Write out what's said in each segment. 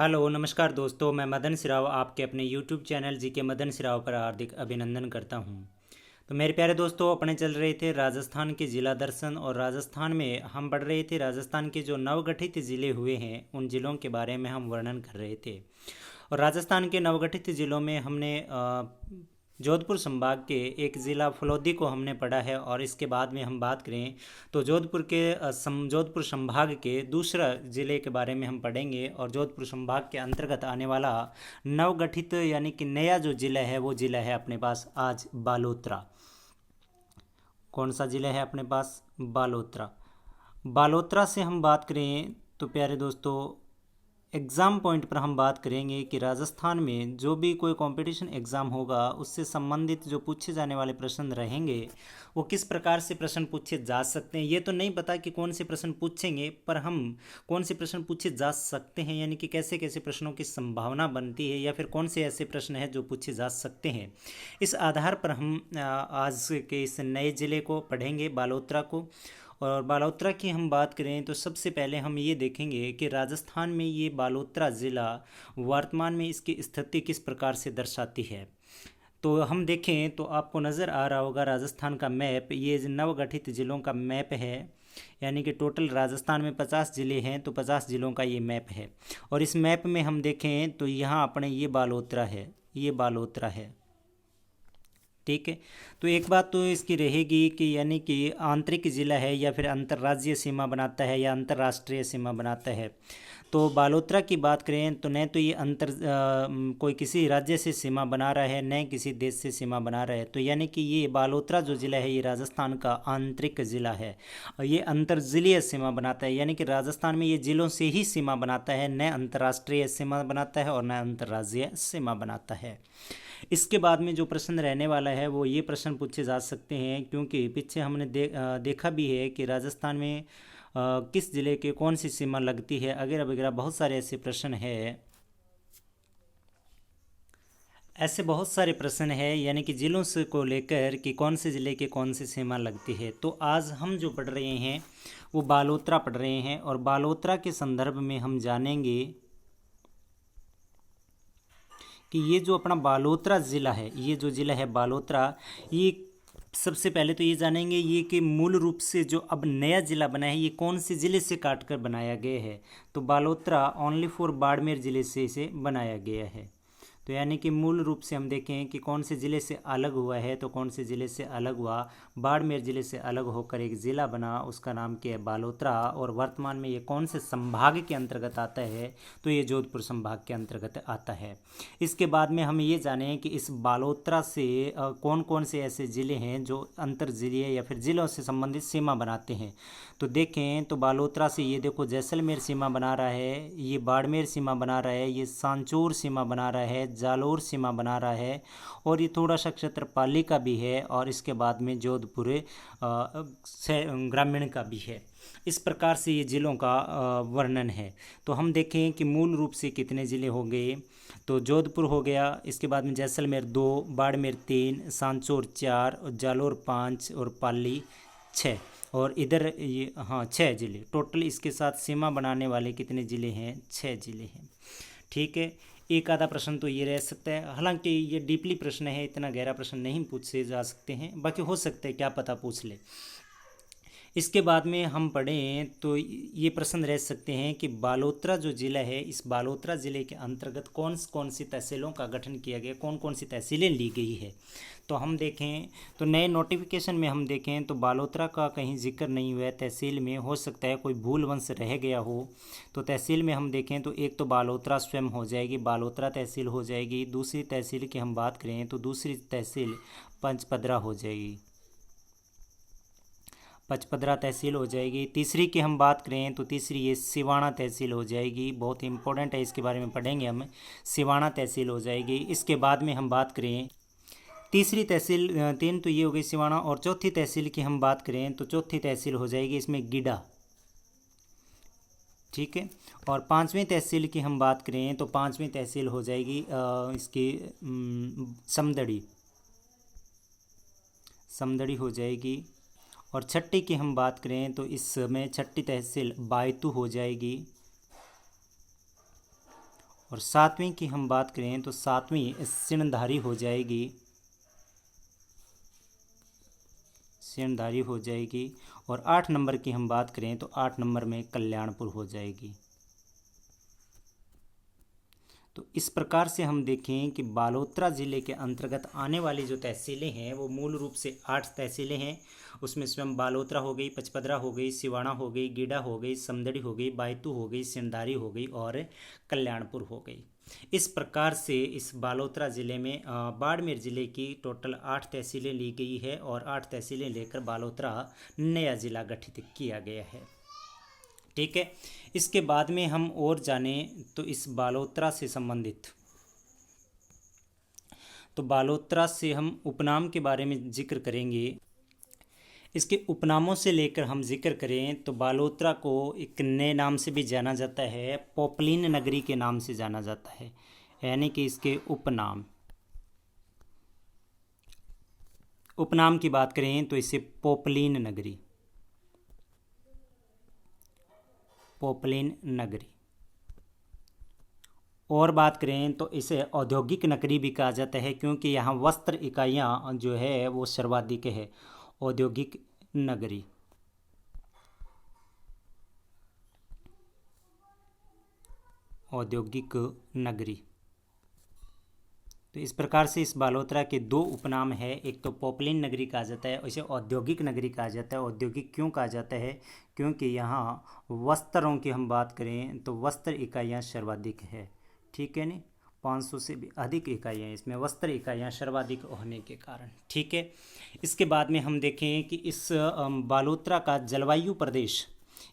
Hello नमस्कार दोस्तों, मैं मदन सिराव आपके अपने यूट्यूब चैनल जी के मदन सिराव पर हार्दिक अभिनंदन करता हूं। तो मेरे प्यारे दोस्तों, अपने चल रहे थे राजस्थान के ज़िला दर्शन और राजस्थान में हम पढ़ रहे थे राजस्थान के जो नवगठित ज़िले हुए हैं उन ज़िलों के बारे में हम वर्णन कर रहे थे। और राजस्थान के नवगठित ज़िलों में हमने जोधपुर संभाग के एक ज़िला फलौदी को हमने पढ़ा है। और इसके बाद में हम बात करें तो जोधपुर संभाग के दूसरा ज़िले के बारे में हम पढ़ेंगे। और जोधपुर संभाग के अंतर्गत आने वाला नवगठित यानी कि नया जो ज़िला है वो ज़िला है अपने पास आज बालोतरा। कौन सा ज़िला है अपने पास? बालोतरा। बालोतरा से हम बात करें तो प्यारे दोस्तों, एग्ज़ाम पॉइंट पर हम बात करेंगे कि राजस्थान में जो भी कोई कंपटीशन एग्ज़ाम होगा उससे संबंधित जो पूछे जाने वाले प्रश्न रहेंगे वो किस प्रकार से प्रश्न पूछे जा सकते हैं। ये तो नहीं पता कि कौन से प्रश्न पूछेंगे, पर हम कौन से प्रश्न पूछे जा सकते हैं यानी कि कैसे कैसे प्रश्नों की संभावना बनती है या फिर कौन से ऐसे प्रश्न हैं जो पूछे जा सकते हैं। इस आधार पर हम आज के इस नए ज़िले को पढ़ेंगे, बालोतरा को। और बालोतरा की हम बात करें तो सबसे पहले हम ये देखेंगे कि राजस्थान में ये बालोतरा ज़िला वर्तमान में इसकी स्थिति किस प्रकार से दर्शाती है। तो हम देखें तो आपको नज़र आ रहा होगा राजस्थान का मैप, ये नवगठित ज़िलों का मैप है। यानी कि टोटल राजस्थान में 50 ज़िले हैं तो 50 ज़िलों का ये मैप है। और इस मैप में हम देखें तो यहाँ अपने ये बालोतरा है, ये बालोतरा है। ठीक है, तो एक बात तो इसकी रहेगी कि यानी कि आंतरिक ज़िला है या फिर अंतर्राज्यीय सीमा बनाता है या अंतर्राष्ट्रीय सीमा बनाता है। तो बालोतरा की बात करें तो न तो ये कोई किसी राज्य से सीमा बना रहा है न किसी देश से सीमा बना रहा है। तो यानी कि ये बालोतरा जो ज़िला है ये राजस्थान का आंतरिक ज़िला है और ये अंतर्जिलीय सीमा बनाता है। यानी कि राजस्थान में ये ज़िलों से ही सीमा बनाता है, न अंतर्राष्ट्रीय सीमा बनाता है और न अंतर्राज्यीय सीमा बनाता है। इसके बाद में जो प्रश्न रहने वाला है वो ये प्रश्न पूछे जा सकते हैं, क्योंकि पीछे हमने देखा भी है कि राजस्थान में किस ज़िले के कौन सी सीमा लगती है वगैरह वगैरह, बहुत सारे ऐसे प्रश्न हैं। ऐसे बहुत सारे प्रश्न हैं यानी कि ज़िलों से को लेकर कि कौन से ज़िले के कौन सी सीमा लगती है। तो आज हम जो पढ़ रहे हैं वो बालोतरा पढ़ रहे हैं और बालोतरा के संदर्भ में हम जानेंगे कि ये जो अपना बालोतरा ज़िला है, ये जो ज़िला है बालोतरा, ये सबसे पहले तो ये जानेंगे ये कि मूल रूप से जो अब नया ज़िला बना है ये कौन से ज़िले से काट कर बनाया गया है। तो बालोतरा ओनली फॉर बाड़मेर ज़िले से इसे बनाया गया है। तो यानी कि मूल रूप से हम देखें कि कौन से ज़िले से अलग हुआ है, तो कौन से ज़िले से अलग हुआ, बाड़मेर ज़िले से अलग होकर एक ज़िला बना, उसका नाम क्या है? बालोतरा। और वर्तमान में ये कौन से संभाग के अंतर्गत आता है? तो ये जोधपुर संभाग के अंतर्गत आता है। इसके बाद में हम ये जानें कि इस बालोतरा से कौन कौन से ऐसे ज़िले हैं जो अंतर ज़िले या फिर ज़िलों से संबंधित सीमा बनाते हैं। तो देखें तो बालोतरा से ये देखो जैसलमेर सीमा बना रहा है, ये बाड़मेर सीमा बना रहा है, ये सांचौर सीमा बना रहा है, जालोर सीमा बना रहा है और ये थोड़ा सा क्षेत्रपाली का भी है और इसके बाद में जोधपुर ग्रामीण का भी है। इस प्रकार से ये ज़िलों का वर्णन है। तो हम देखें कि मूल रूप से कितने ज़िले हो गए। तो जोधपुर हो गया, इसके बाद में जैसलमेर 2, बाड़मेर 3, सांचौर 4 और जालोर 5 और पाली 6। और इधर ये 6 ज़िले टोटल। इसके साथ सीमा बनाने वाले कितने ज़िले हैं? 6 ज़िले हैं। ठीक है, एक आधा प्रश्न तो ये रह सकता है, हालांकि ये डीपली प्रश्न है, इतना गहरा प्रश्न नहीं पूछे जा सकते हैं, बाकी हो सकता है क्या पता पूछ ले। इसके बाद में हम पढ़ें तो ये प्रश्न रह सकते हैं कि बालोतरा जो ज़िला है, इस बालोतरा ज़िले के अंतर्गत कौन कौन सी तहसीलों का गठन किया गया, कौन कौन सी तहसीलें ली गई है। तो हम देखें तो नए नोटिफिकेशन में हम देखें तो बालोतरा का कहीं जिक्र नहीं हुआ है तहसील में। हो सकता है कोई भूल वंश रह गया हो। तो तहसील में हम देखें तो एक तो बालोतरा स्वयं हो जाएगी, बालोतरा तहसील हो जाएगी। दूसरी तहसील की हम बात करें तो दूसरी तहसील पंचपदरा हो जाएगी, पचपदरा तहसील हो जाएगी। तीसरी की हम बात करें तो तीसरी ये सिवाना तहसील हो जाएगी, बहुत इंपॉर्टेंट है, इसके बारे में पढ़ेंगे हम। सिवाना तहसील हो जाएगी। इसके बाद में हम बात करें तीसरी तहसील, 3 तो ये हो गई सिवाना। और चौथी तहसील की हम बात करें तो चौथी तहसील हो जाएगी इसमें गिडा। ठीक है, और पांचवीं तहसील की हम बात करें तो पांचवीं तहसील हो जाएगी इसकी समदड़ी, समदड़ी हो जाएगी। और छठी की हम बात करें तो इसमें छठी तहसील बायतू हो जाएगी। और 7वीं की हम बात करें तो 7वीं सिणधारी हो जाएगी, सिणधारी हो जाएगी। और 8 नंबर की हम बात करें तो 8 नंबर में कल्याणपुर हो जाएगी। तो इस प्रकार से हम देखें कि बालोतरा ज़िले के अंतर्गत आने वाली जो तहसीलें हैं वो मूल रूप से 8 तहसीलें हैं। उसमें स्वयं बालोतरा हो गई, पचपदरा हो गई, सिवाना हो गई, गीडा हो गई, समदड़ी हो गई, बायतू हो गई, सिणधारी हो गई और कल्याणपुर हो गई। इस प्रकार से इस बालोतरा ज़िले में बाड़मेर ज़िले की टोटल 8 तहसीलें ली गई है और 8 तहसीलें लेकर बालोतरा नया ज़िला गठित किया गया है। ठीक है, इसके बाद में हम और जाने तो इस बालोतरा से संबंधित, तो बालोतरा से हम उपनाम के बारे में जिक्र करेंगे। इसके उपनामों से लेकर हम जिक्र करें तो बालोतरा को एक नए नाम से भी जाना जाता है, पोपलीन नगरी के नाम से जाना जाता है, यानी कि इसके उपनाम, उपनाम की बात करें तो इसे पोपलीन नगरी, पोपलीन नगरी। और बात करें तो इसे औद्योगिक नगरी भी कहा जाता है, क्योंकि यहाँ वस्त्र इकाइयाँ जो है वो सर्वाधिक है। औद्योगिक नगरी, औद्योगिक नगरी। तो इस प्रकार से इस बालोतरा के 2 उपनाम है, एक तो पोपलीन नगरी कहा जाता है, इसे औद्योगिक नगरी कहा जाता है। औद्योगिक क्यों कहा जाता है? क्योंकि यहाँ वस्त्रों की हम बात करें तो वस्त्र इकाइयाँ सर्वाधिक है। ठीक है, नहीं 500 से भी अधिक इकाइयाँ, इसमें वस्त्र इकाइयाँ सर्वाधिक होने के कारण। ठीक है, इसके बाद में हम देखें कि इस बालोतरा का जलवायु प्रदेश,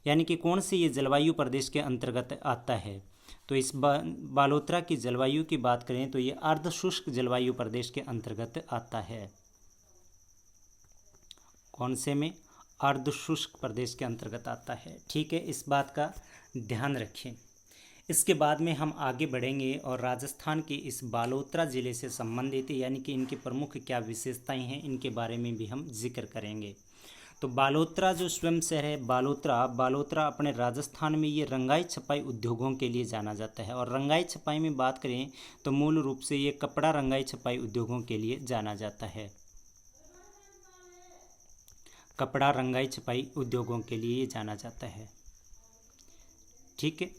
यानी कि कौन से ये जलवायु प्रदेश के अंतर्गत आता है। तो इस बालोतरा की जलवायु की बात करें तो ये अर्धशुष्क जलवायु प्रदेश के अंतर्गत आता है। कौन से में? अर्धशुष्क प्रदेश के अंतर्गत आता है। ठीक है, इस बात का ध्यान रखें। इसके बाद में हम आगे बढ़ेंगे और राजस्थान के इस बालोतरा ज़िले से संबंधित, यानी कि इनकी प्रमुख क्या विशेषताएं हैं, इनके बारे में भी हम जिक्र करेंगे। तो बालोतरा जो स्वयं शहर है बालोतरा अपने राजस्थान में ये रंगाई छपाई उद्योगों के लिए जाना जाता है। और रंगाई छपाई में बात करें तो मूल रूप से ये कपड़ा रंगाई छपाई उद्योगों के लिए जाना जाता है। कपड़ा रंगाई छपाई उद्योगों के लिए जाना जाता है। ठीक है,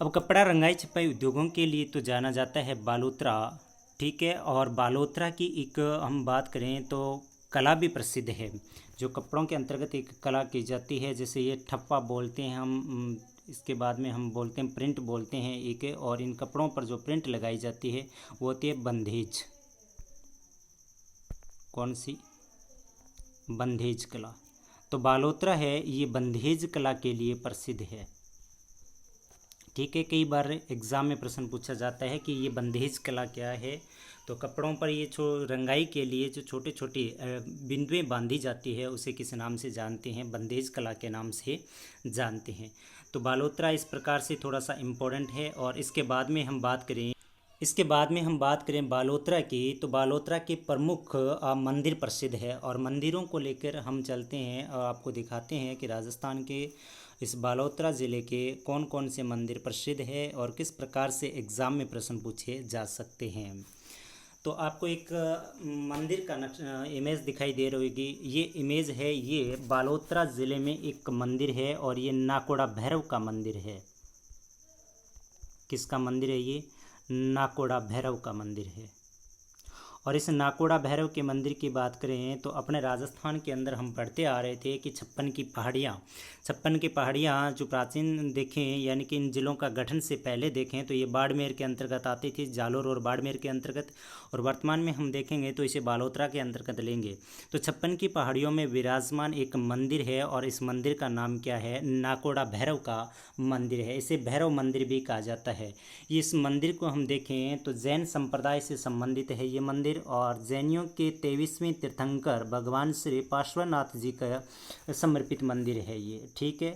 अब कपड़ा रंगाई छपाई उद्योगों के लिए तो जाना जाता है बालोतरा। ठीक है, और बालोतरा की एक हम बात करें तो कला भी प्रसिद्ध है, जो कपड़ों के अंतर्गत एक कला की जाती है, जैसे ये ठप्पा बोलते हैं हम, इसके बाद में हम बोलते हैं प्रिंट बोलते हैं एक, और इन कपड़ों पर जो प्रिंट लगाई जाती है वो होती है बंधेज। कौन सी? बंधेज कला। तो बालोतरा है ये बंधेज कला के लिए प्रसिद्ध है। ठीक है, कई बार एग्ज़ाम में प्रश्न पूछा जाता है कि ये बंधेज कला क्या है। तो कपड़ों पर ये रंगाई के लिए जो छोटे छोटे बिंदुएं बांधी जाती है उसे किस नाम से जानते हैं? बंधेज कला के नाम से जानते हैं। तो बालोतरा इस प्रकार से थोड़ा सा इम्पोर्टेंट है। और इसके बाद में हम बात करें बालोतरा की, तो बालोतरा के प्रमुख मंदिर प्रसिद्ध है। और मंदिरों को लेकर हम चलते हैं और आपको दिखाते हैं कि राजस्थान के इस बालोतरा ज़िले के कौन कौन से मंदिर प्रसिद्ध है और किस प्रकार से एग्ज़ाम में प्रश्न पूछे जा सकते हैं। तो आपको एक मंदिर का इमेज दिखाई दे रही होगी। ये इमेज है, ये बालोतरा ज़िले में एक मंदिर है और ये नाकोड़ा भैरव का मंदिर है। किसका मंदिर है ये? नाकोड़ा भैरव का मंदिर है। और इस नाकोड़ा भैरव के मंदिर की बात करें तो अपने राजस्थान के अंदर हम पढ़ते आ रहे थे कि 56 की पहाड़ियाँ जो प्राचीन देखें, यानी कि इन जिलों का गठन से पहले देखें तो ये बाड़मेर के अंतर्गत आती थी, जालोर और बाड़मेर के अंतर्गत। और वर्तमान में हम देखेंगे तो इसे बालोतरा के अंतर्गत लेंगे। तो 56 की पहाड़ियों में विराजमान एक मंदिर है और इस मंदिर का नाम क्या है? नाकोड़ा भैरव का मंदिर है। इसे भैरव मंदिर भी कहा जाता है। इस मंदिर को हम देखें तो जैन संप्रदाय से संबंधित है ये मंदिर, और जैनियों के 23वें तीर्थंकर भगवान श्री पार्श्वनाथ जी का समर्पित मंदिर है ये। ठीक है,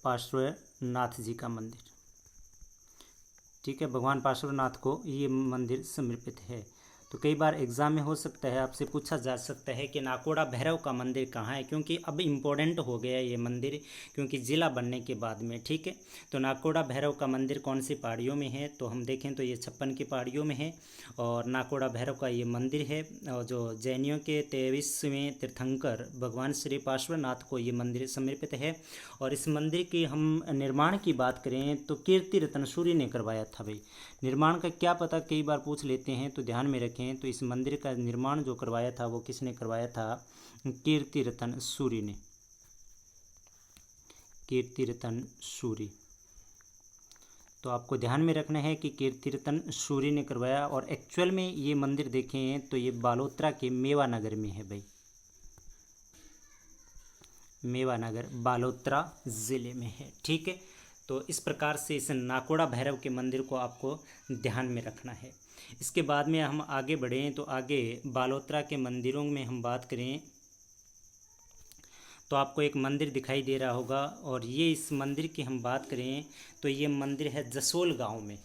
पार्श्वनाथ जी का मंदिर। ठीक है, भगवान पार्श्वनाथ को ये मंदिर समर्पित है। तो कई बार एग्ज़ाम में हो सकता है, आपसे पूछा जा सकता है कि नाकोड़ा भैरव का मंदिर कहाँ है, क्योंकि अब इम्पोर्टेंट हो गया ये मंदिर, क्योंकि ज़िला बनने के बाद में। ठीक है, तो नाकोड़ा भैरव का मंदिर कौन सी पहाड़ियों में है, तो हम देखें तो ये 56 की पहाड़ियों में है। और नाकोड़ा भैरव का ये मंदिर है, और जो जैनियों के 23वें तीर्थंकर भगवान श्री पार्श्वनाथ को ये मंदिर समर्पित है। और इस मंदिर की हम निर्माण की बात करें तो कीर्ति रतन सूर्य ने करवाया था भाई। निर्माण का क्या पता कई बार पूछ लेते हैं, तो ध्यान में रखें। तो इस मंदिर का निर्माण जो करवाया था वो किसने करवाया था? कीर्ति रतन सूर्य ने। कीर्ति रतन सूर्य। तो आपको ध्यान में रखना है कि कीर्ति रतन सूर्य ने करवाया। और एक्चुअल में ये मंदिर देखें तो ये बालोतरा के मेवा नगर में है भाई। मेवा नगर बालोतरा ज़िले में है। ठीक है, तो इस प्रकार से इस नाकोड़ा भैरव के मंदिर को आपको ध्यान में रखना है। इसके बाद में हम आगे बढ़ें तो आगे बालोतरा के मंदिरों में हम बात करें तो आपको एक मंदिर दिखाई दे रहा होगा। और ये इस मंदिर की हम बात करें तो ये मंदिर है जसोल गांव में।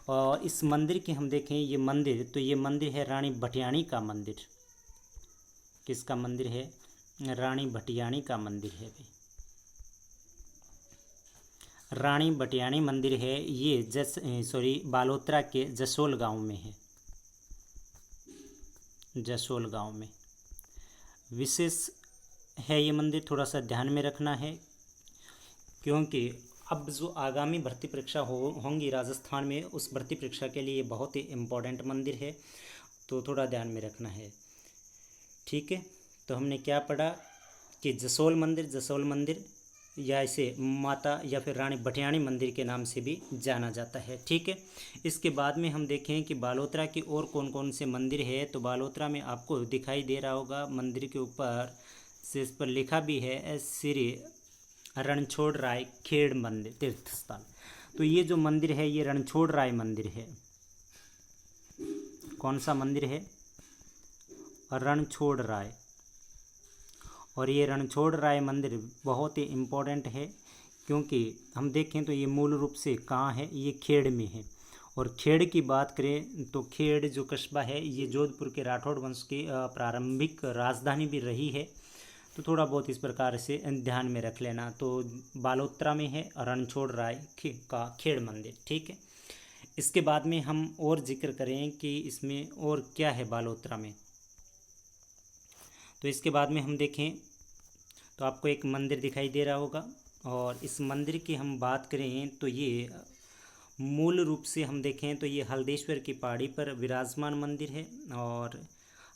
और इस मंदिर की हम देखें ये मंदिर, तो ये मंदिर है रानी भटियाणी का मंदिर। किसका मंदिर है? रानी भटियाणी का मंदिर है भाई। रानी भटियाणी मंदिर है ये बालोतरा के जसोल गांव में है। जसोल गांव में विशेष है ये मंदिर, थोड़ा सा ध्यान में रखना है, क्योंकि अब जो आगामी भर्ती परीक्षा होंगी राजस्थान में, उस भर्ती परीक्षा के लिए ये बहुत ही इम्पोर्टेंट मंदिर है, तो थोड़ा ध्यान में रखना है। ठीक है, तो हमने क्या पढ़ा कि जसोल मंदिर या इसे माता या फिर रानी भटियाणी मंदिर के नाम से भी जाना जाता है। ठीक है, इसके बाद में हम देखें कि बालोतरा की और कौन कौन से मंदिर है। तो बालोतरा में आपको दिखाई दे रहा होगा मंदिर के ऊपर से इस पर लिखा भी है श्री रणछोड़ राय खेड़ मंदिर तीर्थ स्थल। तो ये जो मंदिर है ये रणछोड़ राय मंदिर है। कौन सा मंदिर है? रणछोड़ राय। और ये रणछोड़ राय मंदिर बहुत ही इम्पोर्टेंट है, क्योंकि हम देखें तो ये मूल रूप से कहाँ है? ये खेड़ में है। और खेड़ की बात करें तो खेड़ जो कस्बा है ये जोधपुर के राठौड़ वंश की प्रारंभिक राजधानी भी रही है। तो थोड़ा बहुत इस प्रकार से ध्यान में रख लेना। तो बालोतरा में है रणछोड़ राय का खेड़ मंदिर। ठीक है, इसके बाद में हम और जिक्र करें कि इसमें और क्या है बालोतरा में। तो इसके बाद में हम देखें तो आपको एक मंदिर दिखाई दे रहा होगा। और इस मंदिर की हम बात करें तो ये मूल रूप से हम देखें तो ये हल्देश्वर की पहाड़ी पर विराजमान मंदिर है। और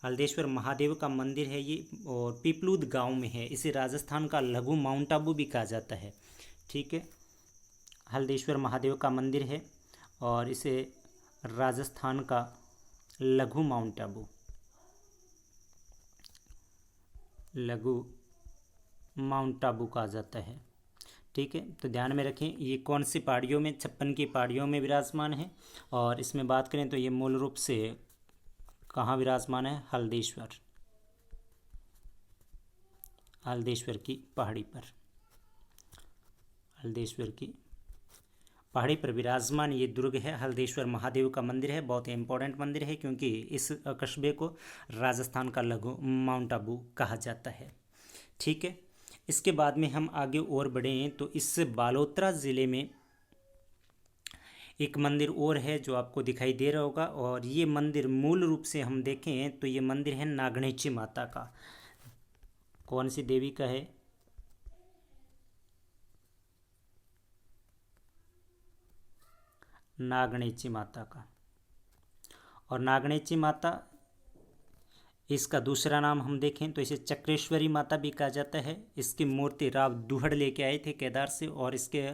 हल्देश्वर महादेव का मंदिर है ये, और पीपलूद गांव में है। इसे राजस्थान का लघु माउंट आबू भी कहा जाता है। ठीक है, हल्देश्वर महादेव का मंदिर है और इसे राजस्थान का लघु माउंट आबू कहा जाता है। ठीक है, तो ध्यान में रखें ये कौन सी पहाड़ियों में? 56 की पहाड़ियों में विराजमान है। और इसमें बात करें तो ये मूल रूप से कहाँ विराजमान है? हल्देश्वर की पहाड़ी पर। हल्देश्वर की पहाड़ी पर विराजमान ये दुर्ग है, हल्देश्वर महादेव का मंदिर है। बहुत ही इंपॉर्टेंट मंदिर है, क्योंकि इस कस्बे को राजस्थान का लघु माउंट आबू कहा जाता है। ठीक है, इसके बाद में हम आगे और बढ़ें तो इस बालोतरा ज़िले में एक मंदिर और है जो आपको दिखाई दे रहा होगा। और ये मंदिर मूल रूप से हम देखें तो ये मंदिर है नागणेची माता का। कौन सी देवी का है? नागणेची माता का। और नागणेची माता इसका दूसरा नाम हम देखें तो इसे चक्रेश्वरी माता भी कहा जाता है। इसकी मूर्ति राव दुहड़ लेके आए थे केदार से, और इसके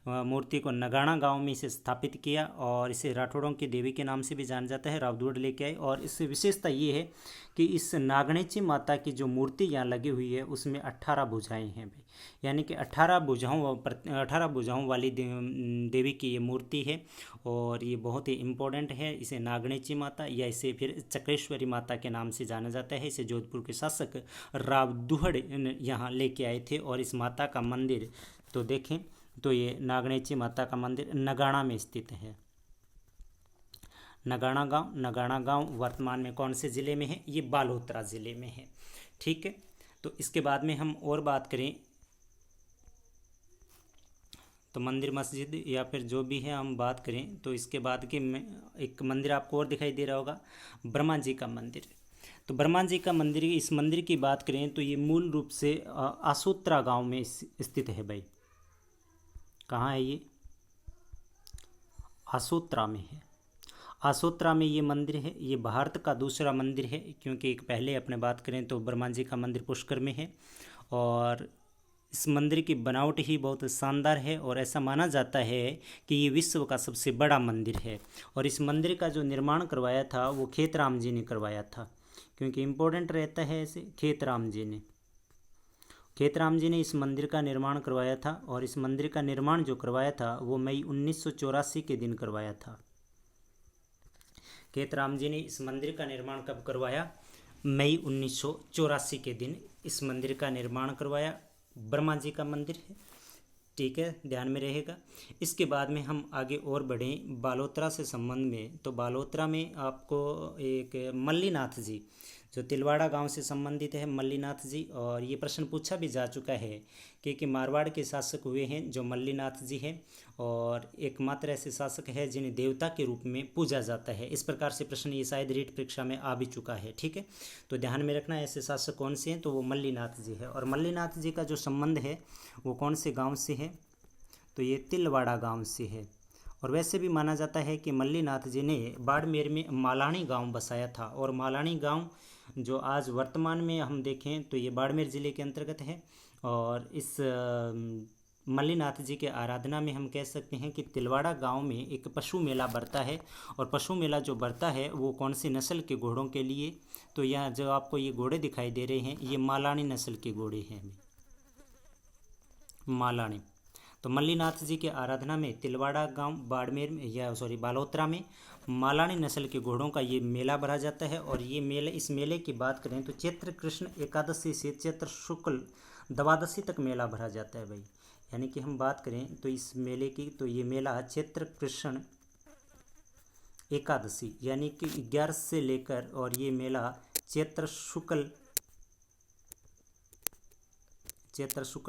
मूर्ति को नगाना गांव में इसे स्थापित किया। और इसे राठौड़ों की देवी के नाम से भी जाना जाता है, राव दुहड़ लेके आए। और इससे विशेषता ये है कि इस नागणेची माता की जो मूर्ति यहाँ लगी हुई है उसमें 18 भुजाएँ हैं भाई, यानी कि 18 भुजाओं वाली देवी की ये मूर्ति है। और ये बहुत ही इम्पोर्टेंट है। इसे नागणेची माता या इसे फिर चक्रेश्वरी माता के नाम से जाना जाता है। इसे जोधपुर के शासक राव दुहड़ यहाँ लेके आए थे। और इस माता का मंदिर तो देखें तो ये नागणेची माता का मंदिर नगाना में स्थित है। नगाना गांव वर्तमान में कौन से ज़िले में है? ये बालोतरा ज़िले में है। ठीक है, तो इसके बाद में हम और बात करें तो मंदिर मस्जिद या फिर जो भी है हम बात करें तो इसके बाद के एक मंदिर आपको और दिखाई दे रहा होगा, ब्रह्मा जी का मंदिर। तो ब्रह्मा जी का मंदिर, इस मंदिर की बात करें तो ये मूल रूप से आसोत्रा गांव में स्थित है भाई। कहाँ है ये? आसोत्रा में है। आसोत्रा में ये मंदिर है। ये भारत का दूसरा मंदिर है, क्योंकि एक पहले अपने बात करें तो ब्रह्मा जी का मंदिर पुष्कर में है, और इस मंदिर की बनावट ही बहुत शानदार है और ऐसा माना जाता है कि ये विश्व का सबसे बड़ा मंदिर है। और इस मंदिर का जो निर्माण करवाया था वो खेतराम जी ने करवाया था, क्योंकि इम्पोर्टेंट रहता है ऐसे। खेतराम जी ने इस मंदिर का निर्माण करवाया था, और इस मंदिर का निर्माण जो करवाया था वो मई 1984 के दिन करवाया था। खेतराम जी ने इस मंदिर का निर्माण कब करवाया? मई 1984 के दिन इस मंदिर का निर्माण करवाया। ब्रह्मा जी का मंदिर है, ठीक है, ध्यान में रहेगा। इसके बाद में हम आगे और बढ़ें बालोतरा से संबंध में, तो बालोतरा में आपको एक मल्लीनाथ जी, जो तिलवाड़ा गांव से संबंधित है, मल्लीनाथ जी। और ये प्रश्न पूछा भी जा चुका है कि मारवाड़ के शासक हुए हैं जो मल्लीनाथ जी हैं, और एकमात्र ऐसे शासक है जिन्हें देवता के रूप में पूजा जाता है। इस प्रकार से प्रश्न ये शायद रीट परीक्षा में आ भी चुका है, ठीक है। तो ध्यान में रखना ऐसे शासक कौन से हैं, तो वो मल्लीनाथ जी है। और मल्लीनाथ जी का जो संबंध है वो कौन से गाँव से है, तो ये तिलवाड़ा गाँव से है। और वैसे भी माना जाता है कि मल्लीनाथ जी ने बाड़मेर में मालानी गांव बसाया था, और मालानी गांव जो आज वर्तमान में हम देखें तो ये बाड़मेर ज़िले के अंतर्गत है। और इस मल्लीनाथ जी के आराधना में हम कह सकते हैं कि तिलवाड़ा गांव में एक पशु मेला बढ़ता है, और पशु मेला जो बढ़ता है वो कौन सी नस्ल के घोड़ों के लिए, तो यहाँ जो आपको ये घोड़े दिखाई दे रहे हैं ये मालानी नस्ल के घोड़े हैं, मालानी। तो मल्लीनाथ जी के आराधना में तिलवाड़ा गांव बाड़मेर में बालोतरा में मालानी नस्ल के घोड़ों का ये मेला भरा जाता है। और ये मेले, इस मेले की बात करें तो चैत्र कृष्ण एकादशी से चैत्र शुक्ल द्वादशी तक मेला भरा जाता है भाई। यानी कि हम बात करें तो इस मेले की, तो ये मेला चैत्र कृष्ण एकादशी यानी कि 11 से लेकर, और ये मेला चैत्र शुक्ल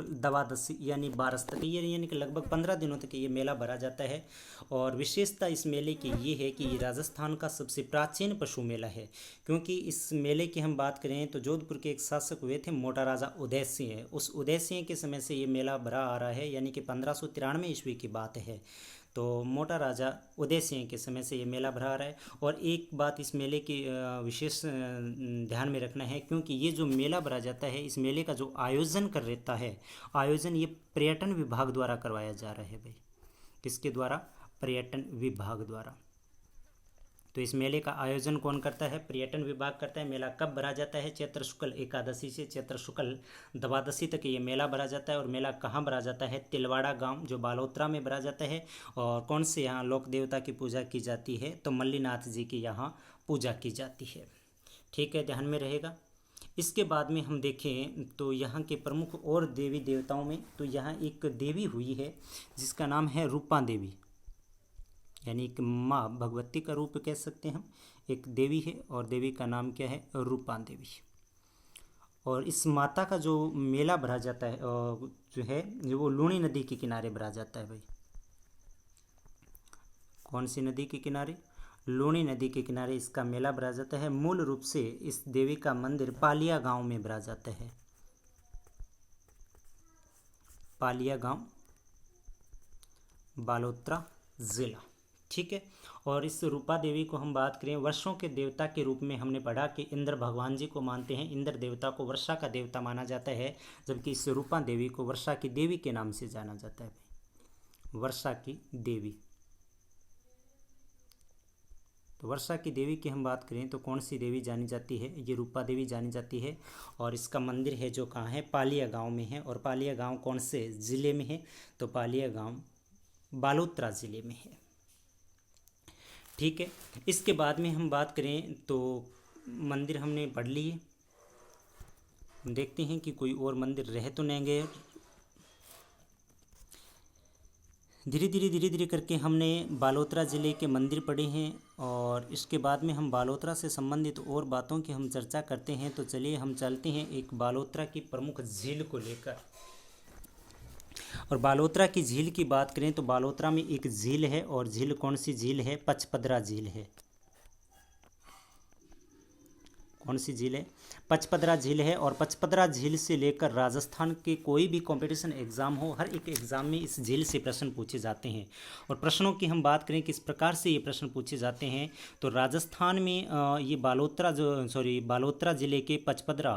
द्वादशी यानी 12 तक, यानी कि लगभग 15 दिनों तक ये मेला भरा जाता है। और विशेषता इस मेले की ये है कि ये राजस्थान का सबसे प्राचीन पशु मेला है, क्योंकि इस मेले की हम बात करें तो जोधपुर के एक शासक हुए थे मोटा राजा उदय सिंह। उस उदय सिंह के समय से ये मेला भरा आ रहा है, यानी कि 1593 ईस्वी की बात है। तो मोटा राजा उदय सिंह के समय से ये मेला भरा रहा है। और एक बात इस मेले की विशेष ध्यान में रखना है, क्योंकि ये जो मेला भरा जाता है, इस मेले का जो आयोजन कर रहता है, आयोजन ये पर्यटन विभाग द्वारा करवाया जा रहा है भाई। किसके द्वारा? पर्यटन विभाग द्वारा। तो इस मेले का आयोजन कौन करता है? पर्यटन विभाग करता है। मेला कब भरा जाता है? चैत्र शुक्ल एकादशी से चैत्र शुक्ल द्वादशी तक ये मेला भरा जाता है। और मेला कहाँ भरा जाता है? तिलवाड़ा गांव जो बालोतरा में भरा जाता है। और कौन से यहाँ लोक देवता की पूजा की जाती है? तो मल्लीनाथ जी की यहाँ पूजा की जाती है, ठीक है, ध्यान में रहेगा। इसके बाद में हम देखें तो यहाँ के प्रमुख और देवी देवताओं में, तो यहाँ एक देवी हुई है जिसका नाम है रूपा देवी, यानी एक माँ भगवती का रूप कह सकते हैं हम। एक देवी है और देवी का नाम क्या है? रूपा देवी। और इस माता का जो मेला भरा जाता है जो है वो लूणी नदी के किनारे भरा जाता है भाई। कौन सी नदी के किनारे? लूणी नदी के किनारे इसका मेला भरा जाता है। मूल रूप से इस देवी का मंदिर पालिया गांव में भरा जाता है। पालिया गांव, बालोतरा जिला, ठीक है। और इस रूपा देवी को हम बात करें, वर्षों के देवता के रूप में हमने पढ़ा कि इंद्र भगवान जी को मानते हैं। इंद्र देवता को वर्षा का देवता माना जाता है, जबकि इस रूपा देवी को वर्षा की देवी के नाम से जाना जाता है। वर्षा की देवी, तो वर्षा की देवी की हम बात करें तो कौन सी देवी जानी जाती है? ये रूपा देवी जानी जाती है। और इसका मंदिर है जो कहाँ है? पालिया गांव में है। और पालिया गांव कौन से ज़िले में है? तो पालिया गांव बालोतरा ज़िले में है, ठीक है। इसके बाद में हम बात करें तो मंदिर हमने पढ़ लिए, देखते हैं कि कोई और मंदिर रह तो नहीं गए। धीरे धीरे करके हमने बालोतरा ज़िले के मंदिर पढ़े हैं। और इसके बाद में हम बालोतरा से संबंधित और बातों की हम चर्चा करते हैं। तो चलिए हम चलते हैं एक बालोतरा की प्रमुख झील को लेकर। और बालोतरा की झील की बात करें तो बालोतरा में एक झील है, और झील कौन सी झील है? पचपदरा झील है। कौन सी झील है? पचपदरा झील है। और पचपदरा झील से लेकर राजस्थान के कोई भी कंपटीशन एग्ज़ाम हो, हर एक एग्ज़ाम में इस झील से प्रश्न पूछे जाते हैं। और प्रश्नों की हम बात करें किस प्रकार से ये प्रश्न पूछे जाते हैं, तो राजस्थान में ये बालोतरा ज़िले के पचपदरा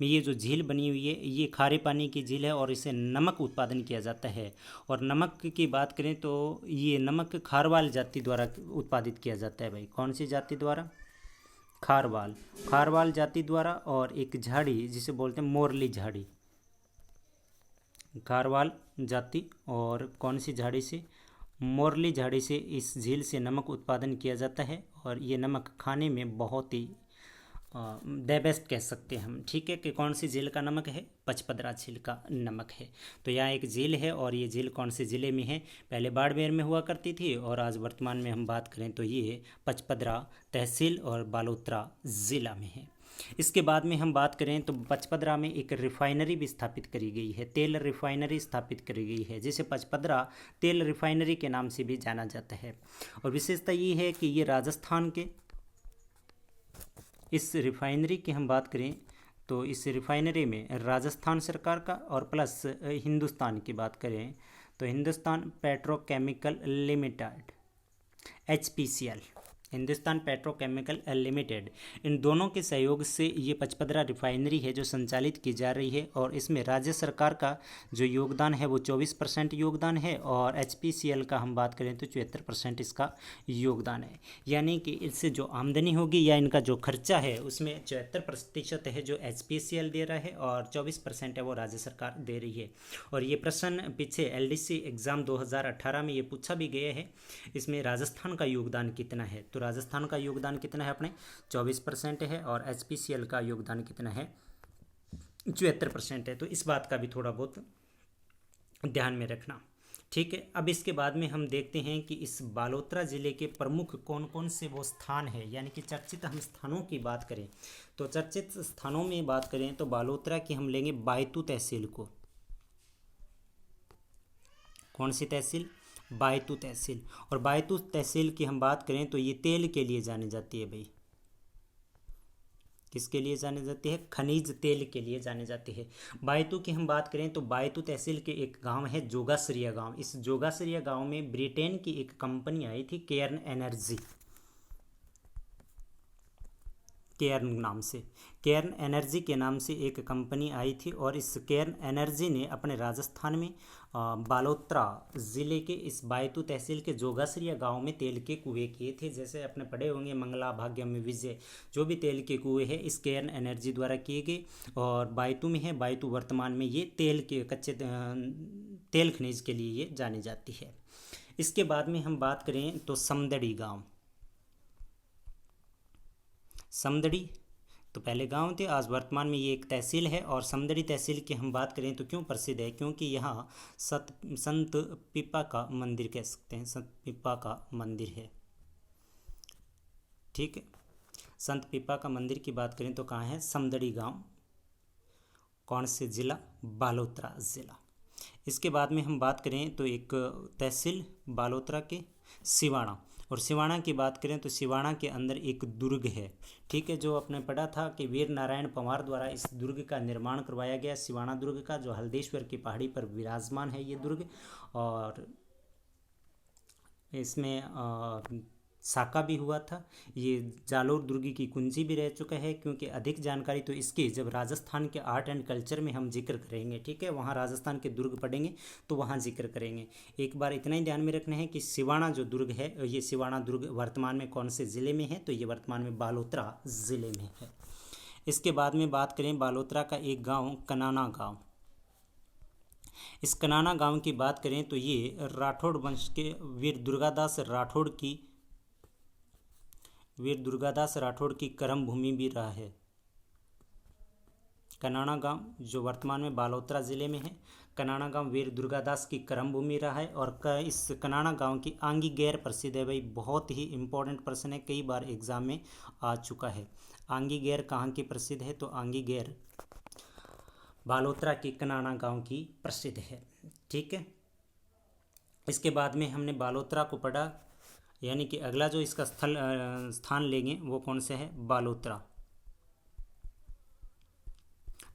में ये जो झील बनी हुई है ये खारे पानी की झील है, और इसे नमक उत्पादन किया जाता है। और नमक की बात करें तो ये नमक खारवाल जाति द्वारा उत्पादित किया जाता है भाई। कौन सी जाति द्वारा? खारवाल जाति द्वारा। और एक झाड़ी जिसे बोलते हैं मोरली झाड़ी, खारवाल जाति और कौन सी झाड़ी से? मोरली झाड़ी से इस झील से नमक उत्पादन किया जाता है। और ये नमक खाने में बहुत ही द बेस्ट कह सकते हैं हम, ठीक है। कि कौन सी झील का नमक है? पचपदरा झील का नमक है। तो यहाँ एक झील है, और ये झील कौन से ज़िले में है? पहले बाड़मेर में हुआ करती थी, और आज वर्तमान में हम बात करें तो ये पचपदरा तहसील और बालोतरा ज़िला में है। इसके बाद में हम बात करें तो पचपदरा में एक रिफाइनरी भी स्थापित करी गई है, तेल रिफाइनरी स्थापित करी गई है, जिसे पचपदरा तेल रिफाइनरी के नाम से भी जाना जाता है। और विशेषता ये है कि ये राजस्थान के इस रिफाइनरी की हम बात करें तो इस रिफाइनरी में राजस्थान सरकार का और प्लस हिंदुस्तान की बात करें तो Hindustan petrochemical limited HPCL, Hindustan petrochemical limited, इन दोनों के सहयोग से ये पचपदरा रिफाइनरी है जो संचालित की जा रही है। और इसमें राज्य सरकार का जो योगदान है वो 24% योगदान है, और HPCL का हम बात करें तो 74% इसका योगदान है। यानी कि इससे जो आमदनी होगी या इनका जो खर्चा है उसमें 74% है जो HPCL दे रहा है, और 24% है वो राज्य सरकार दे रही है। और ये प्रश्न पीछे LDC एग्ज़ाम 2018 में ये पूछा भी गया है, इसमें राजस्थान का योगदान कितना है? तो राजस्थान का योगदान कितना है अपने? 24% है, और HPCL का योगदान कितना है? 74% है। तो इस बात का भी थोड़ा बहुत ध्यान में रखना, ठीक है। अब इसके बाद में हम देखते हैं कि इस बालोतरा ज़िले के प्रमुख कौन कौन से वो स्थान है, यानी कि चर्चित हम स्थानों की बात करें तो चर्चित स्थानों में बात करें तो बालोतरा की हम लेंगे बायतू तहसील को। कौन सी तहसील? बायतू तहसील। और बायतू तहसील की हम बात करें तो ये तेल के लिए जानी जाती है भाई। किसके लिए जानी जाती है? खनिज तेल के लिए जानी जाती है। बायतू की हम बात करें तो बायतू तहसील के एक गांव है जोगासरिया गांव। इस जोगासरिया गांव में ब्रिटेन की एक कंपनी आई थी केयर्न एनर्जी, केयर्न नाम से, केयर्न एनर्जी के नाम से एक कंपनी आई थी। और इस केयर्न एनर्जी ने अपने राजस्थान में बालोतरा ज़िले के इस बायतू तहसील के जोगासरिया गांव में तेल के कुएं किए थे। जैसे अपने पढ़े होंगे मंगला, भाग्यम, विजय, जो भी तेल के कुएं हैं इस केयर्न एनर्जी द्वारा किए गए, और बायतू में है। बायतू वर्तमान में ये तेल के कच्चे तेल खनिज के लिए ये जानी जाती है। इसके बाद में हम बात करें तो समदड़ी गाँव। समदड़ी तो पहले गांव थे, आज वर्तमान में ये एक तहसील है। और समदड़ी तहसील की हम बात करें तो क्यों प्रसिद्ध है? क्योंकि यहाँ संत पीपा का मंदिर कह सकते हैं, संत पीपा का मंदिर है, ठीक है। संत पीपा का मंदिर की बात करें तो कहाँ है? समदड़ी गांव। कौन से जिला? बालोतरा ज़िला। इसके बाद में हम बात करें तो एक तहसील बालोतरा के सिवाना। और सिवाना की बात करें तो सिवाना के अंदर एक दुर्ग है, ठीक है, जो आपने पढ़ा था कि वीर नारायण पंवार द्वारा इस दुर्ग का निर्माण करवाया गया, सिवाना दुर्ग का, जो हल्देश्वर की पहाड़ी पर विराजमान है ये दुर्ग। और इसमें साका भी हुआ था। ये जालोर दुर्ग की कुंजी भी रह चुका है। क्योंकि अधिक जानकारी तो इसकी जब राजस्थान के आर्ट एंड कल्चर में हम जिक्र करेंगे, ठीक है, वहाँ राजस्थान के दुर्ग पढ़ेंगे तो वहाँ जिक्र करेंगे। एक बार इतना ही ध्यान में रखना है कि सिवाना जो दुर्ग है, ये सिवाना दुर्ग वर्तमान में कौन से ज़िले में है? तो ये वर्तमान में बालोतरा ज़िले में है। इसके बाद में बात करें बालोतरा का एक गाँव कनाना गाँव। इस कनाना गाँव की बात करें तो ये राठौड़ वंश के वीर दुर्गादास राठौड़ की कर्म भूमि भी रहा है। कनाना गांव जो वर्तमान में बालोतरा ज़िले में है। कनाना गांव वीर दुर्गादास की कर्म भूमि रहा है और इस कनाना गांव की आंगी गैर प्रसिद्ध है भाई, बहुत ही इंपॉर्टेंट प्रश्न है, कई बार एग्जाम में आ चुका है। आंगी गैर कहाँ की प्रसिद्ध है? तो आंगी गैर बालोतरा की कनाना गांव की प्रसिद्ध है। ठीक है, इसके बाद में हमने बालोतरा को पढ़ा, यानी कि अगला जो इसका स्थान लेंगे वो कौन सा है? बालोतरा।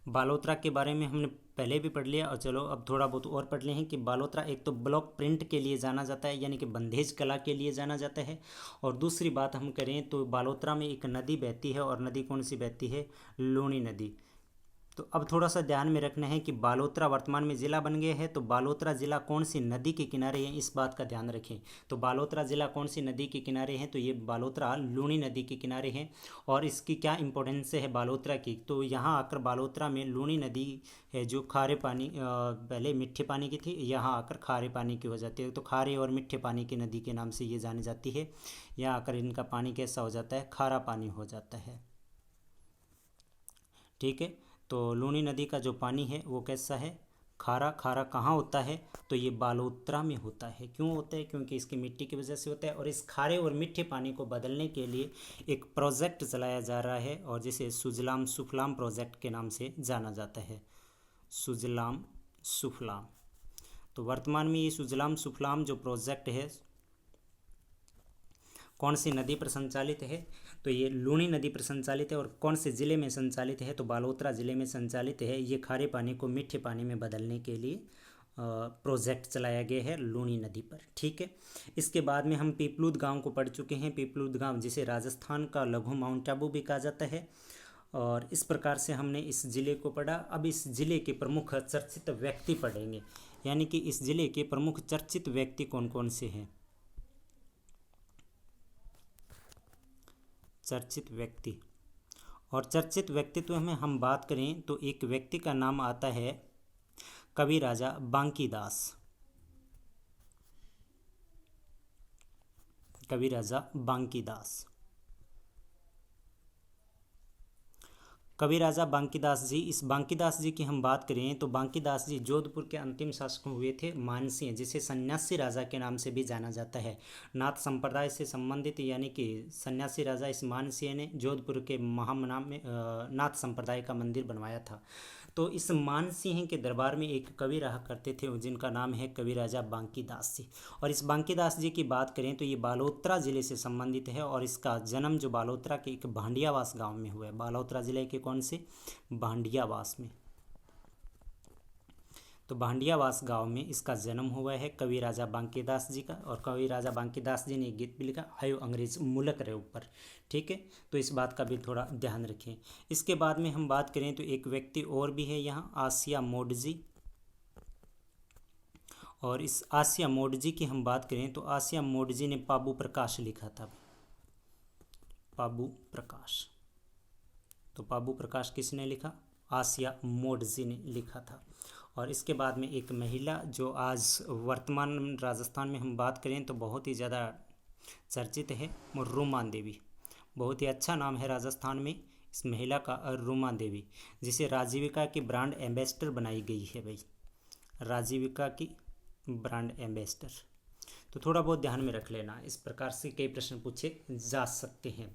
बालोतरा के बारे में हमने पहले भी पढ़ लिया और चलो अब थोड़ा बहुत और पढ़ लें कि बालोतरा एक तो ब्लॉक प्रिंट के लिए जाना जाता है, यानी कि बंधेज कला के लिए जाना जाता है। और दूसरी बात हम करें तो बालोतरा में एक नदी बहती है, और नदी कौन सी बहती है? लूनी नदी। तो अब थोड़ा सा ध्यान में रखना है कि बालोतरा वर्तमान में ज़िला बन गया है, तो बालोतरा ज़िला कौन सी नदी के किनारे है, इस बात का ध्यान रखें। तो बालोतरा ज़िला कौन सी नदी के किनारे है? तो ये बालोतरा लूनी नदी के किनारे है। और इसकी क्या इंपॉर्टेंस है बालोतरा की? तो यहाँ आकर बालोतरा में लूनी नदी है जो खारे पानी, पहले मीठे पानी की थी, यहाँ आकर खारे पानी की हो जाती है। तो खारे और मीठे पानी की नदी के नाम से ये जानी जाती है। यहाँ आकर इनका पानी कैसा हो जाता है? खारा पानी हो जाता है। ठीक है, तो लूनी नदी का जो पानी है वो कैसा है? खारा। खारा कहाँ होता है? तो ये बालोतरा में होता है। क्यों होता है? क्योंकि इसकी मिट्टी की वजह से होता है। और इस खारे और मीठे पानी को बदलने के लिए एक प्रोजेक्ट चलाया जा रहा है, और जिसे सुजलाम सुफलाम प्रोजेक्ट के नाम से जाना जाता है। सुजलाम सुफलाम। तो वर्तमान में ये सुजलाम सुफलाम जो प्रोजेक्ट है कौन सी नदी पर संचालित है? तो ये लूनी नदी पर संचालित है। और कौन से ज़िले में संचालित है? तो बालोतरा ज़िले में संचालित है। ये खारे पानी को मीठे पानी में बदलने के लिए प्रोजेक्ट चलाया गया है लूनी नदी पर। ठीक है, इसके बाद में हम पीपलूद गांव को पढ़ चुके हैं। पीपलूद गांव जिसे राजस्थान का लघु माउंट आबू भी कहा जाता है। और इस प्रकार से हमने इस ज़िले को पढ़ा। अब इस ज़िले के प्रमुख चर्चित व्यक्ति पढ़ेंगे, यानी कि इस ज़िले के प्रमुख चर्चित व्यक्ति कौन कौन से हैं? चर्चित व्यक्ति। और चर्चित व्यक्तित्व में हम बात करें तो एक व्यक्ति का नाम आता है कवि राजा बांकीदास। कवि राजा बांकीदास। कवि राजा बांकीदास जी, इस बांकीदास जी की हम बात करें तो बांकीदास जी जोधपुर के अंतिम शासक हुए थे। मानसिंह, जिसे सन्यासी राजा के नाम से भी जाना जाता है, नाथ संप्रदाय से संबंधित, यानी कि सन्यासी राजा इस मानसिंह ने जोधपुर के महामना में नाथ संप्रदाय का मंदिर बनवाया था। तो इस मानसिंह के दरबार में एक कवि रहा करते थे जिनका नाम है कवि राजा बांकीदास जी। और इस बांकीदास जी की बात करें तो ये बालोतरा ज़िले से संबंधित है, और इसका जन्म जो बालोतरा के एक भांडियावास गांव में हुआ है। बालोतरा ज़िले के कौन से? भांडियावास में। तो भांडियावास गांव में इसका जन्म हुआ है कवि राजा बांकीदास जी का। और कवि राजा बांकीदास जी ने एक गीत भी लिखा, आयो अंग्रेज मुल्क रे ऊपर। ठीक है, तो इस बात का भी थोड़ा ध्यान रखें। इसके बाद में हम बात करें तो एक व्यक्ति और भी है यहाँ, आसिया मोडजी। और इस आसिया मोडजी की हम बात करें तो आसिया मोडजी ने पाबू प्रकाश लिखा था। पाबू प्रकाश। तो पाबू प्रकाश किसने लिखा? आसिया मोडजी ने लिखा था। और इसके बाद में एक महिला जो आज वर्तमान राजस्थान में हम बात करें तो बहुत ही ज़्यादा चर्चित है, रूमान देवी। बहुत ही अच्छा नाम है राजस्थान में इस महिला का, रूमा देवी, जिसे राजीविका की ब्रांड एम्बेसडर बनाई गई है भाई। राजीविका की ब्रांड एम्बेसडर। तो थोड़ा बहुत ध्यान में रख लेना, इस प्रकार से कई प्रश्न पूछे जा सकते हैं।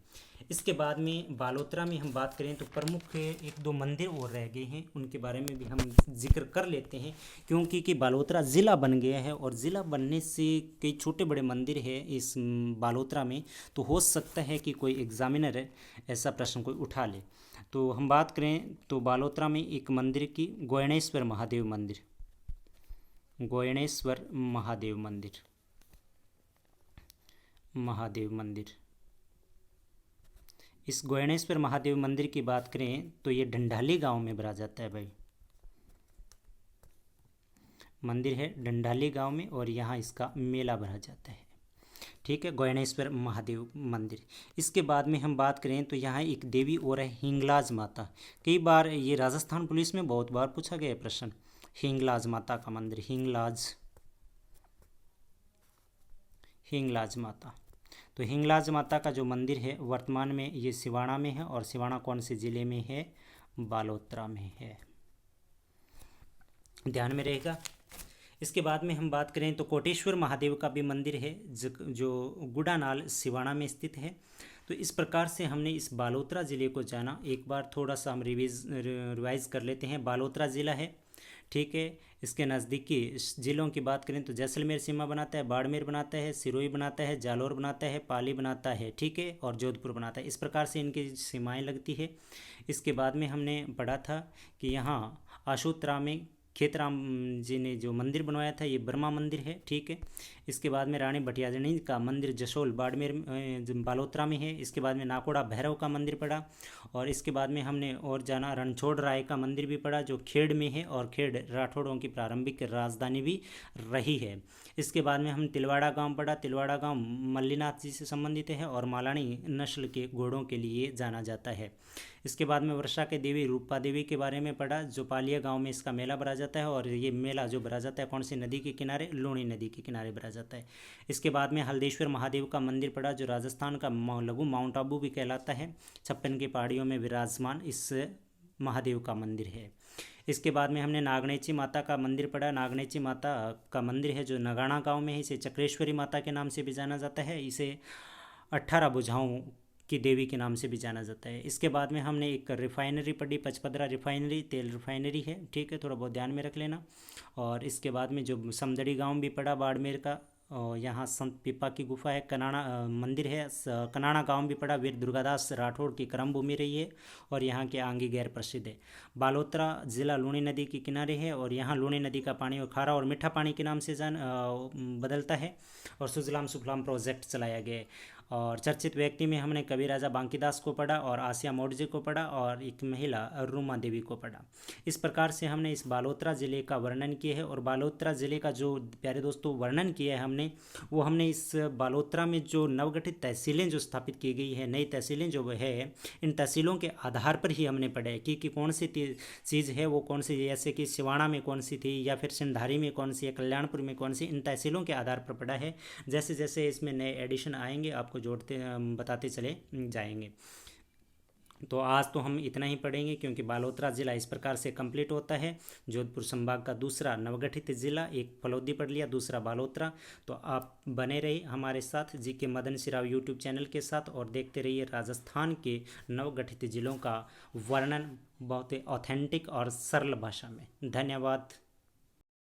इसके बाद में बालोतरा में हम बात करें तो प्रमुख एक दो मंदिर और रह गए हैं, उनके बारे में भी हम जिक्र कर लेते हैं, क्योंकि कि बालोतरा ज़िला बन गया है और ज़िला बनने से कई छोटे बड़े मंदिर हैं इस बालोतरा में। तो हो सकता है कि कोई एग्जामिनर ऐसा प्रश्न कोई उठा ले। तो हम बात करें तो बालोतरा में एक मंदिर की गोयणेश्वर महादेव मंदिर। गोयणेश्वर महादेव मंदिर। महादेव मंदिर। इस गोयणेश्वर महादेव मंदिर की बात करें तो ये डंडाली गांव में भरा जाता है भाई। मंदिर है डंडाली गांव में और यहाँ इसका मेला भरा जाता है। ठीक है, गोयणेश्वर महादेव मंदिर। इसके बाद में हम बात करें तो यहाँ एक देवी और है हिंगलाज माता। कई बार ये राजस्थान पुलिस में बहुत बार पूछा गया प्रश्न, हिंगलाज माता का मंदिर। हिंगलाज माता। तो हिंगलाज माता का जो मंदिर है वर्तमान में ये सिवाना में है, और सिवाना कौन से ज़िले में है? बालोतरा में है, ध्यान में रहेगा। इसके बाद में हम बात करें तो कोटेश्वर महादेव का भी मंदिर है जो गुड़ानाल सिवाना में स्थित है। तो इस प्रकार से हमने इस बालोतरा ज़िले को जाना। एक बार थोड़ा सा हम रिवाइज़ कर लेते हैं। बालोतरा ज़िला है, ठीक है। इसके नज़दीकी ज़िलों की बात करें तो जैसलमेर सीमा बनाता है, बाड़मेर बनाता है, सिरोही बनाता है, जालौर बनाता है, पाली बनाता है, ठीक है, और जोधपुर बनाता है। इस प्रकार से इनकी सीमाएं लगती है। इसके बाद में हमने पढ़ा था कि यहाँ आशोत्रा में खेतराम जी ने जो मंदिर बनवाया था ये ब्रह्मा मंदिर है, ठीक है। इसके बाद में रानी भटियाजनी का मंदिर जसोल बाड़मेर बालोतरा में है। इसके बाद में नाकोड़ा भैरव का मंदिर पड़ा, और इसके बाद में हमने और जाना रणछोड़ राय का मंदिर भी पड़ा जो खेड़ में है, और खेड़ राठौड़ों की प्रारंभिक राजधानी भी रही है। इसके बाद में हम तिलवाड़ा गांव पड़ा। तिलवाड़ा गांव मल्लीनाथ जी से संबंधित है और मालानी नस्ल के घोड़ों के लिए जाना जाता है। इसके बाद में वर्षा के देवी रूपा देवी के बारे में पढ़ा जो पालिया गांव में इसका मेला भरा जाता है, और ये मेला जो भरा जाता है कौन सी नदी के किनारे, लूणी नदी के किनारे भरा जाता है। इसके बाद में हल्देश्वर महादेव का मंदिर पड़ा जो राजस्थान का लघु माउंट आबू भी कहलाता है। 56 की पहाड़ियों में विराजमान इस महादेव का मंदिर है। इसके बाद में हमने नागनेची माता का मंदिर पढ़ा। नागनेची माता का मंदिर है जो नगाना गांव में है। इसे चक्रेश्वरी माता के नाम से भी जाना जाता है। इसे 18 भुजाओं की देवी के नाम से भी जाना जाता है। इसके बाद में हमने एक रिफाइनरी पढ़ी, पचपदरा रिफाइनरी, तेल रिफाइनरी है, ठीक है, थोड़ा बहुत ध्यान में रख लेना। और इसके बाद में जो समदड़ी गांव भी पड़ा बाड़मेर का, और यहाँ संत पिपा की गुफा है, कनाना मंदिर है, कनाना गांव भी पड़ा, वीर दुर्गादास राठौड़ की कर्म भूमि रही है, और यहाँ के आंगी गैर प्रसिद्ध है। बालोतरा ज़िला लूणी नदी के किनारे है, और यहाँ लूणी नदी का पानी और खारा और मीठा पानी के नाम से बदलता है, और सुजलाम सुफलाम प्रोजेक्ट चलाया गया है। और चर्चित व्यक्ति में हमने कवि राजा बांकीदास को पढ़ा, और आसिया मोडजे को पढ़ा, और एक महिला रूमा देवी को पढ़ा। इस प्रकार से हमने इस बालोतरा ज़िले का वर्णन किया है। और बालोतरा ज़िले का जो प्यारे दोस्तों वर्णन किया है हमने इस बालोतरा में जो नवगठित तहसीलें जो स्थापित की गई है, नई तहसीलें जो है, इन तहसीलों के आधार पर ही हमने पढ़ा है कि कौन सी चीज़ है वो कौन सी, जैसे कि सिवाना में कौन सी थी, या फिर सिंधारी में कौन सी है, कल्याणपुर में कौन सी, इन तहसीलों के आधार पर पढ़ा है। जैसे जैसे इसमें नए एडिशन आएंगे आपको जोड़ते बताते चले जाएंगे। तो आज तो हम इतना ही पढ़ेंगे क्योंकि बालोतरा ज़िला इस प्रकार से कंप्लीट होता है। जोधपुर संभाग का दूसरा नवगठित ज़िला, एक फलोदी पढ़ लिया, दूसरा बालोतरा। तो आप बने रहिए हमारे साथ जी के मदन सिराव यूट्यूब चैनल के साथ, और देखते रहिए राजस्थान के नवगठित ज़िलों का वर्णन बहुत ही ऑथेंटिक और सरल भाषा में। धन्यवाद।